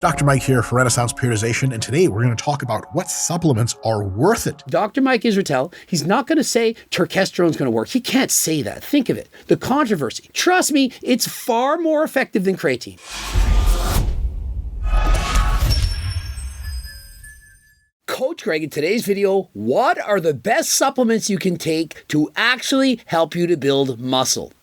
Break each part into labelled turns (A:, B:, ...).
A: Dr. Mike here for Renaissance Periodization, and today we're going to talk about what supplements are worth it.
B: Dr. Mike Israetel, he's not going to say turkestrone's going to work. He can't say that. Think of it. The controversy. Trust me, it's far more effective than creatine. Coach Greg, in today's video, what are the best supplements you can take to actually help you to build muscle?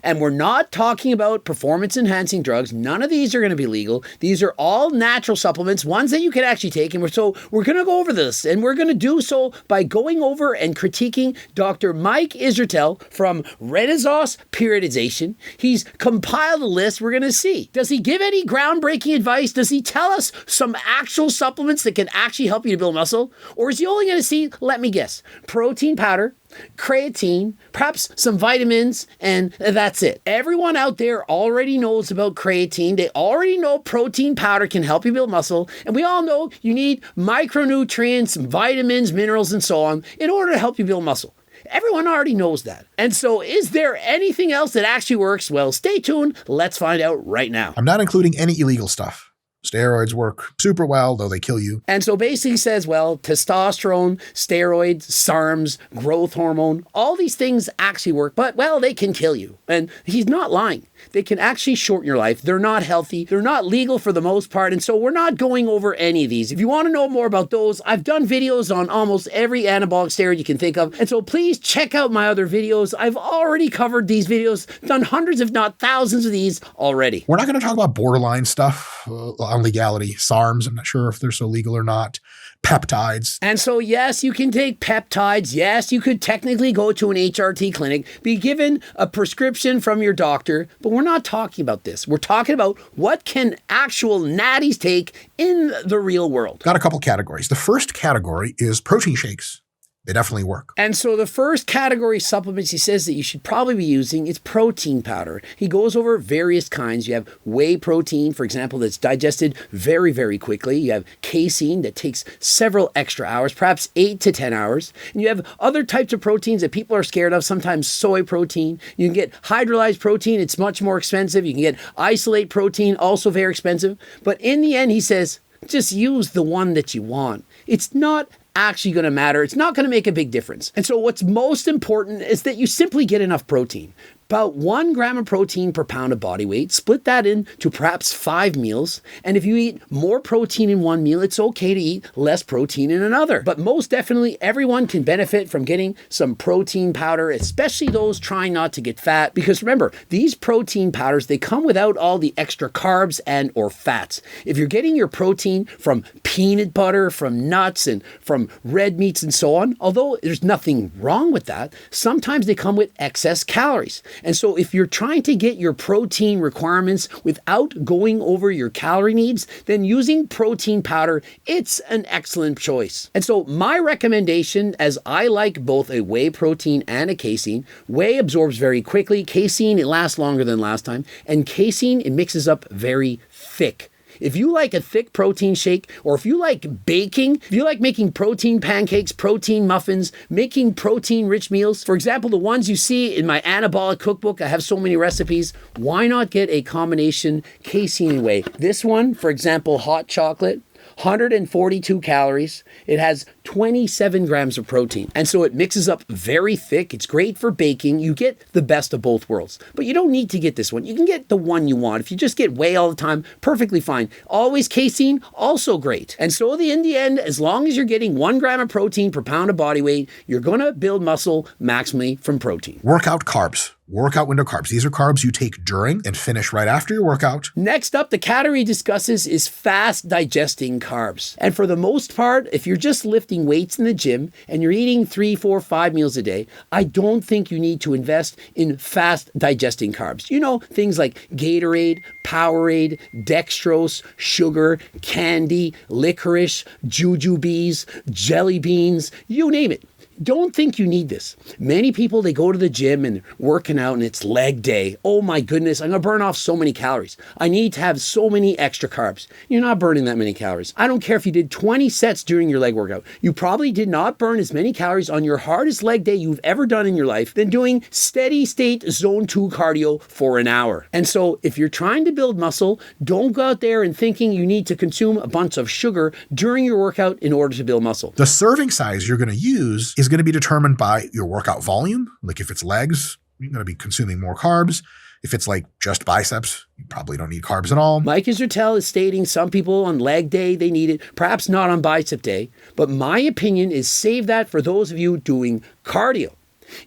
B: And we're not talking about performance-enhancing drugs. None of these are going to be legal. These are all natural supplements, ones that you can actually take. And we're going to go over this. And we're going to do so by going over and critiquing Dr. Mike Israetel from Renaissance Periodization. He's compiled a list. We're going to see. Does he give any groundbreaking advice? Does he tell us some actual supplements that can actually help you to build muscle? Or is he only going to see, let me guess, protein powder, creatine, perhaps some vitamins, and that's it. Everyone out there already knows about creatine. They already know protein powder can help you build muscle. And we all know you need micronutrients, vitamins, minerals, and so on in order to help you build muscle. Everyone already knows that. And so is there anything else that actually works? Well, stay tuned. Let's find out right now.
A: I'm not including any illegal stuff. Steroids work super well, though they kill you.
B: And so basically says, well, testosterone, steroids, SARMs, growth hormone, all these things actually work, but, well, they can kill you. And he's not lying. They can actually shorten your life. They're not healthy. They're not legal for the most part. And so we're not going over any of these. If you want to know more about those, I've done videos on almost every anabolic steroid you can think of. And so please check out my other videos. I've already covered these videos, done hundreds, if not thousands of these already.
A: We're not going to talk about borderline stuff on legality. SARMs, I'm not sure if they're so legal or not. Peptides.
B: And so, yes, you can take peptides. Yes, you could technically go to an HRT clinic, be given a prescription from your doctor, but we're not talking about this. We're talking about what can actual natties take in the real world.
A: Got a couple categories. The first category is protein shakes. They definitely work.
B: And so the first category of supplements he says that you should probably be using is protein powder. He goes over various kinds. You have whey protein, for example, that's digested very, very quickly. You have casein that takes several extra hours, perhaps 8 to 10 hours. And you have other types of proteins that people are scared of, sometimes soy protein. You can get hydrolyzed protein. It's much more expensive. You can get isolate protein, also very expensive. But in the end, he says, just use the one that you want. It's not actually going to matter. It's not going to make a big difference. And so what's most important is that you simply get enough protein. About 1 gram of protein per pound of body weight. Split that into perhaps 5 meals. And if you eat more protein in one meal, it's okay to eat less protein in another. But most definitely, everyone can benefit from getting some protein powder, especially those trying not to get fat. Because remember, these protein powders, they come without all the extra carbs and or fats. If you're getting your protein from peanut butter, from nuts, and from red meats and so on, although there's nothing wrong with that, sometimes they come with excess calories. And so if you're trying to get your protein requirements without going over your calorie needs, then using protein powder, it's an excellent choice. And so my recommendation, as I like both a whey protein and a casein, whey absorbs very quickly, casein, it lasts longer than last time, and casein, it mixes up very thick. If you like a thick protein shake, or if you like baking, if you like making protein pancakes, protein muffins, making protein-rich meals, for example, the ones you see in my anabolic cookbook, I have so many recipes, why not get a combination casein and whey? This one, for example, hot chocolate, 142 calories. It has 27 grams of protein. And so it mixes up very thick. It's great for baking. You get the best of both worlds. But you don't need to get this one. You can get the one you want. If you just get whey all the time, perfectly fine. Always casein, also great. And so in the end, as long as you're getting 1 gram of protein per pound of body weight, you're going to build muscle maximally from protein.
A: Workout carbs. Workout window carbs. These are carbs you take during and finish right after your workout.
B: Next up, the category he discusses is fast digesting carbs. And for the most part, if you're just lifting weights in the gym and you're eating 3, 4, 5 meals a day, I don't think you need to invest in fast digesting carbs. You know, things like Gatorade, Powerade, dextrose, sugar, candy, licorice, jujubes, jelly beans, you name it. don't think you need this. Many people, they go to the gym and working out and it's leg day. Oh my goodness, I'm gonna burn off so many calories. I need to have so many extra carbs. You're not burning that many calories. I don't care if you did 20 sets during your leg workout. You probably did not burn as many calories on your hardest leg day you've ever done in your life than doing steady state zone 2 cardio for an hour. And so if you're trying to build muscle, don't go out there and thinking you need to consume a bunch of sugar during your workout in order to build muscle.
A: The serving size you're going to use is going to be determined by your workout volume. Like if it's legs, you're going to be consuming more carbs. If it's like just biceps, you probably don't need carbs at all.
B: Mike Israetel is stating some people on leg day, they need it, perhaps not on bicep day. But my opinion is save that for those of you doing cardio.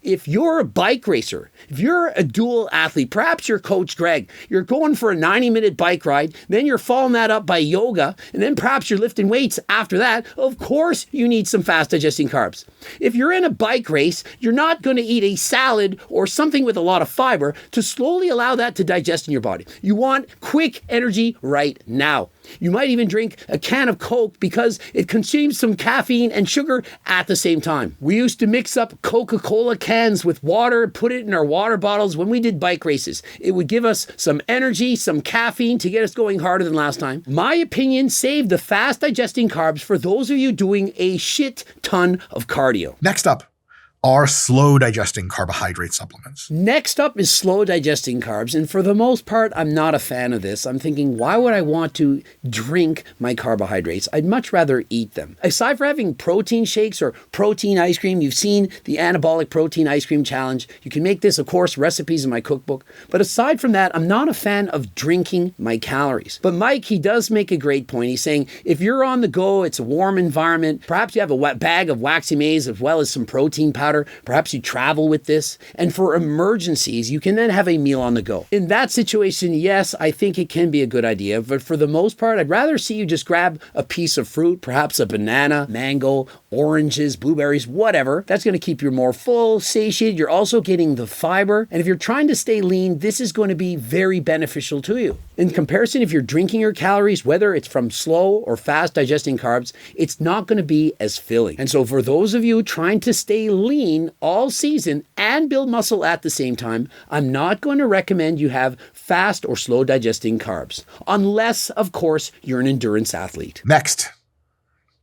B: If you're a bike racer, if you're a dual athlete, perhaps you're Coach Greg, you're going for a 90-minute bike ride, then you're following that up by yoga, and then perhaps you're lifting weights after that, of course you need some fast digesting carbs. If you're in a bike race, you're not going to eat a salad or something with a lot of fiber to slowly allow that to digest in your body. You want quick energy right now. You might even drink a can of Coke because it consumes some caffeine and sugar at the same time. We used to mix up Coca-Cola cans with water, put it in our water bottles when we did bike races. It would give us some energy, some caffeine to get us going harder than last time. My opinion, save the fast digesting carbs for those of you doing a shit ton of cardio.
A: Next up are slow digesting carbohydrate supplements.
B: Next up is slow digesting carbs. And for the most part, I'm not a fan of this. I'm thinking, why would I want to drink my carbohydrates? I'd much rather eat them. Aside from having protein shakes or protein ice cream, you've seen the anabolic protein ice cream challenge. You can make this, of course, recipes in my cookbook. But aside from that, I'm not a fan of drinking my calories. But Mike, he does make a great point. He's saying, if you're on the go, it's a warm environment, perhaps you have a wet bag of waxy maize as well as some protein powder. Perhaps you travel with this. And for emergencies, you can then have a meal on the go. In that situation, yes, I think it can be a good idea. But for the most part, I'd rather see you just grab a piece of fruit, perhaps a banana, mango, oranges, blueberries, whatever. That's going to keep you more full, satiated. You're also getting the fiber. And if you're trying to stay lean, this is going to be very beneficial to you. In comparison, if you're drinking your calories, whether it's from slow or fast digesting carbs, it's not going to be as filling. And so for those of you trying to stay lean all season and build muscle at the same time, I'm not going to recommend you have fast or slow digesting carbs, unless, of course, you're an endurance athlete.
A: Next,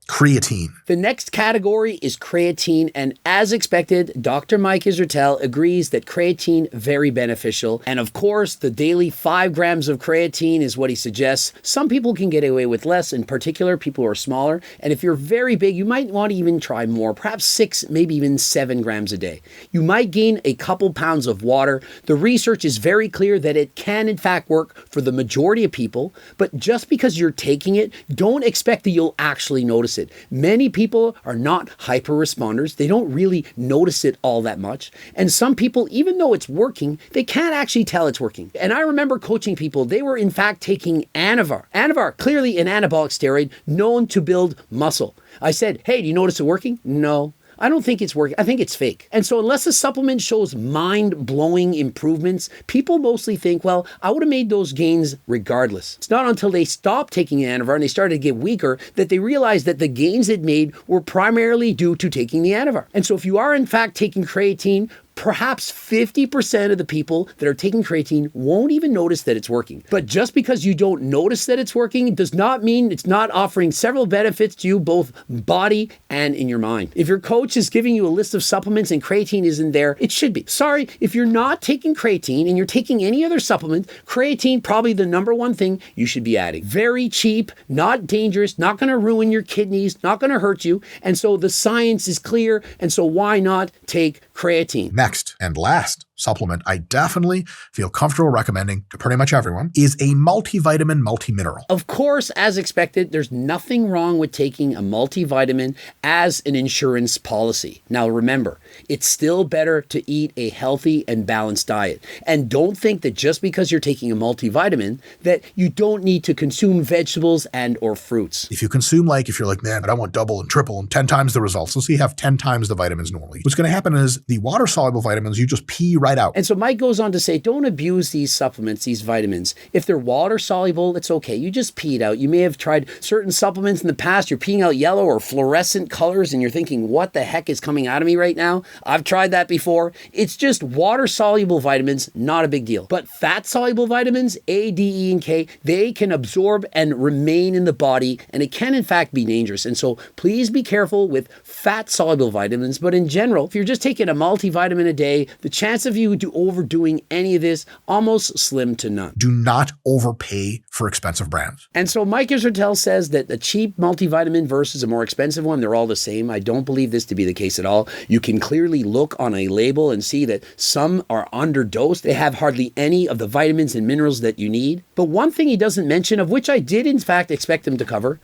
A: creatine.
B: The next category is creatine, and as expected, Dr. Mike Israetel agrees that creatine very beneficial. And of course, the daily 5 grams of creatine is what he suggests. Some people can get away with less, in particular, people who are smaller. And if you're very big, you might want to even try more, perhaps 6, maybe even 7 grams a day. You might gain a couple pounds of water. The research is very clear that it can in fact work for the majority of people, but just because you're taking it, don't expect that you'll actually notice it. Many people are not hyper responders. They don't really notice it all that much. And some people, even though it's working, they can't actually tell it's working. And I remember coaching people, they were in fact taking Anavar. Anavar, clearly an anabolic steroid known to build muscle. I said, hey, do you notice it working? No. I don't think it's working. I think it's fake. And so unless a supplement shows mind-blowing improvements, people mostly think, well, I would have made those gains regardless. It's not until they stopped taking Anavar and they started to get weaker that they realized that the gains they'd made were primarily due to taking the Anavar. And so if you are in fact taking creatine, perhaps 50% of the people that are taking creatine won't even notice that it's working. But just because you don't notice that it's working does not mean it's not offering several benefits to you, both body and in your mind. If your coach is giving you a list of supplements and creatine isn't there, it should be. Sorry, if you're not taking creatine and you're taking any other supplement, creatine probably the number one thing you should be adding. Very cheap, not dangerous, not going to ruin your kidneys, not going to hurt you. And so the science is clear. And so why not take creatine?
A: Next and last supplement I definitely feel comfortable recommending to pretty much everyone is a multivitamin multimineral.
B: Of course, as expected, there's nothing wrong with taking a multivitamin as an insurance policy. Now remember, it's still better to eat a healthy and balanced diet. And don't think that just because you're taking a multivitamin that you don't need to consume vegetables and or fruits.
A: If you're like, man, but I want double and triple and 10 times the results. So you have 10 times the vitamins normally. What's going to happen is the water-soluble vitamins, you just pee right right out.
B: And so Mike goes on to say, don't abuse these supplements, these vitamins. If they're water soluble, it's okay. You just pee it out. You may have tried certain supplements in the past. You're peeing out yellow or fluorescent colors and you're thinking, what the heck is coming out of me right now? I've tried that before. It's just water soluble vitamins, not a big deal. But fat soluble vitamins, A, D, E, and K, they can absorb and remain in the body, and it can in fact be dangerous. And so please be careful with fat soluble vitamins. But in general, if you're just taking a multivitamin a day, the chance of you overdoing any of this almost slim to none.
A: Do not overpay for expensive brands.
B: And so Mike Israetel says that the cheap multivitamin versus a more expensive one, they're all the same. I don't believe this to be the case at all. You can clearly look on a label and see that some are underdosed. They have hardly any of the vitamins and minerals that you need. But one thing he doesn't mention, of which I did in fact expect him to cover,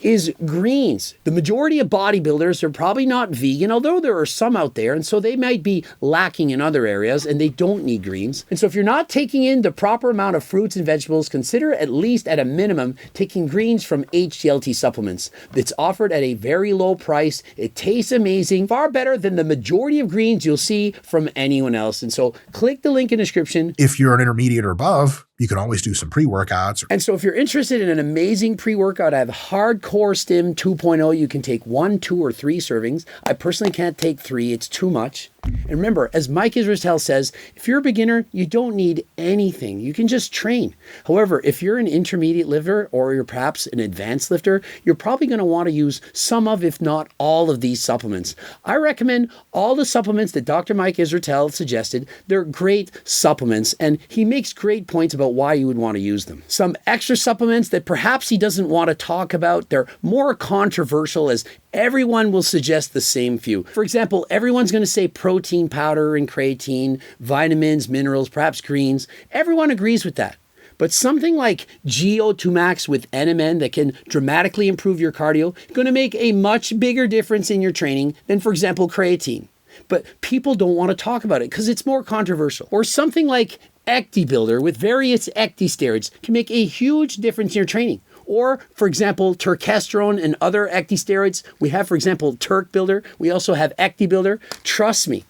B: is greens. The majority of bodybuilders are probably not vegan, although there are some out there, and so they might be lacking in other areas and they don't need greens. And so if you're not taking in the proper amount of fruits and vegetables, consider at least at a minimum taking greens from HTLT supplements. It's offered at a very low price. It tastes amazing, far better than the majority of greens you'll see from anyone else. And so click the link in the description.
A: If you're an intermediate or above, you can always do some pre-workouts.
B: And so if you're interested in an amazing pre-workout, I have Hardcore Stim 2.0. You can take 1, 2, or 3 servings. I personally can't take 3. It's too much. And remember, as Mike Israetel says, if you're a beginner, you don't need anything. You can just train. However, if you're an intermediate lifter or you're perhaps an advanced lifter, you're probably going to want to use some of, if not all of these supplements. I recommend all the supplements that Dr. Mike Israetel suggested. They're great supplements, and he makes great points about why you would want to use them. Some extra supplements that perhaps he doesn't want to talk about, they're more controversial, as everyone will suggest the same few. For example, everyone's going to say protein powder and creatine, vitamins, minerals, perhaps greens. Everyone agrees with that. But something like GO2 Max with NMN that can dramatically improve your cardio is going to make a much bigger difference in your training than, for example, creatine. But people don't want to talk about it because it's more controversial. Or something like Ecti Builder with various Ecti steroids can make a huge difference in your training. Or, for example, turkesterone and other Ecti steroids. We have, for example, Turk Builder. We also have Ecti Builder. Trust me,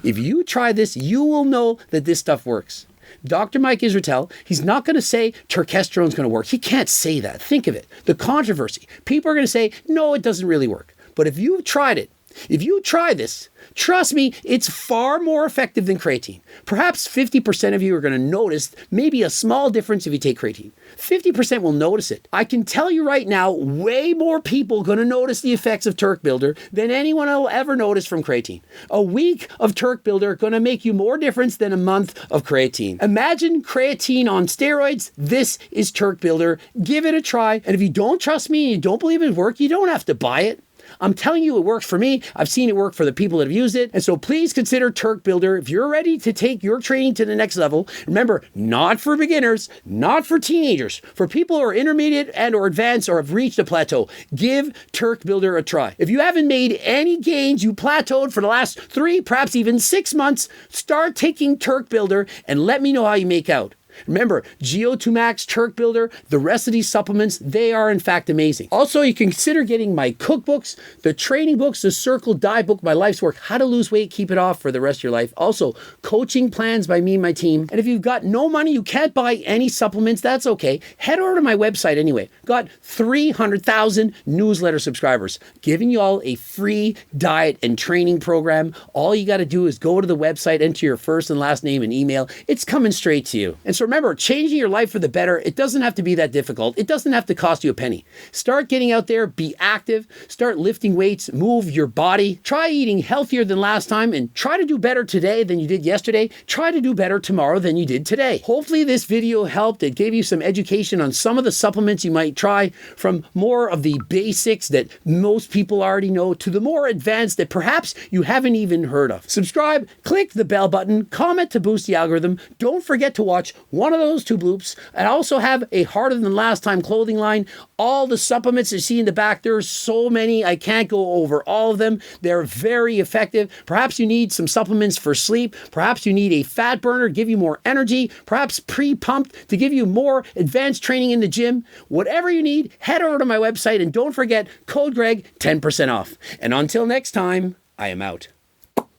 B: if you try this, you will know that this stuff works. Dr. Mike Israetel, he's not going to say turkesterone is going to work. He can't say that. Think of it. The controversy. People are going to say, no, it doesn't really work. But if you've tried it, if you try this, trust me, it's far more effective than creatine. Perhaps 50% of you are going to notice maybe a small difference if you take creatine. 50% will notice it. I can tell you right now, way more people are going to notice the effects of Turk Builder than anyone will ever notice from creatine. A week of Turk Builder going to make you more difference than a month of creatine. Imagine creatine on steroids. This is Turk Builder. Give it a try. And if you don't trust me and you don't believe it works, you don't have to buy it. I'm telling you, it works for me. I've seen it work for the people that have used it. And so please consider Turk Builder if you're ready to take your training to the next level. Remember, not for beginners, not for teenagers, for people who are intermediate and or advanced or have reached a plateau. Give Turk Builder a try. If you haven't made any gains, you plateaued for the last 3, perhaps even 6 months, start taking Turk Builder and let me know how you make out. Remember, GO2 Max, Turk Builder, the rest of these supplements, they are in fact amazing. Also, you can consider getting my cookbooks, the training books, the Circle Diet book, My Life's Work, How to Lose Weight, Keep It Off for the rest of your life. Also, coaching plans by me and my team. And if you've got no money, you can't buy any supplements, that's okay. Head over to my website anyway. Got 300,000 newsletter subscribers, giving you all a free diet and training program. All you got to do is go to the website, enter your first and last name and email. It's coming straight to you. And so remember, changing your life for the better, it doesn't have to be that difficult. It doesn't have to cost you a penny. Start getting out there, be active, start lifting weights, move your body, try eating healthier than last time, and try to do better today than you did yesterday. Try to do better tomorrow than you did today. Hopefully this video helped. It gave you some education on some of the supplements you might try, from more of the basics that most people already know to the more advanced that perhaps you haven't even heard of. Subscribe, click the bell button, comment to boost the algorithm. Don't forget to watch one of those 2 bloops. I also have a Harder Than Last Time clothing line. All the supplements you see in the back, there's so many. I can't go over all of them. They're very effective. Perhaps you need some supplements for sleep. Perhaps you need a fat burner to give you more energy. Perhaps pre-pumped to give you more advanced training in the gym. Whatever you need, head over to my website and don't forget code Greg, 10% off. And until next time, I am out.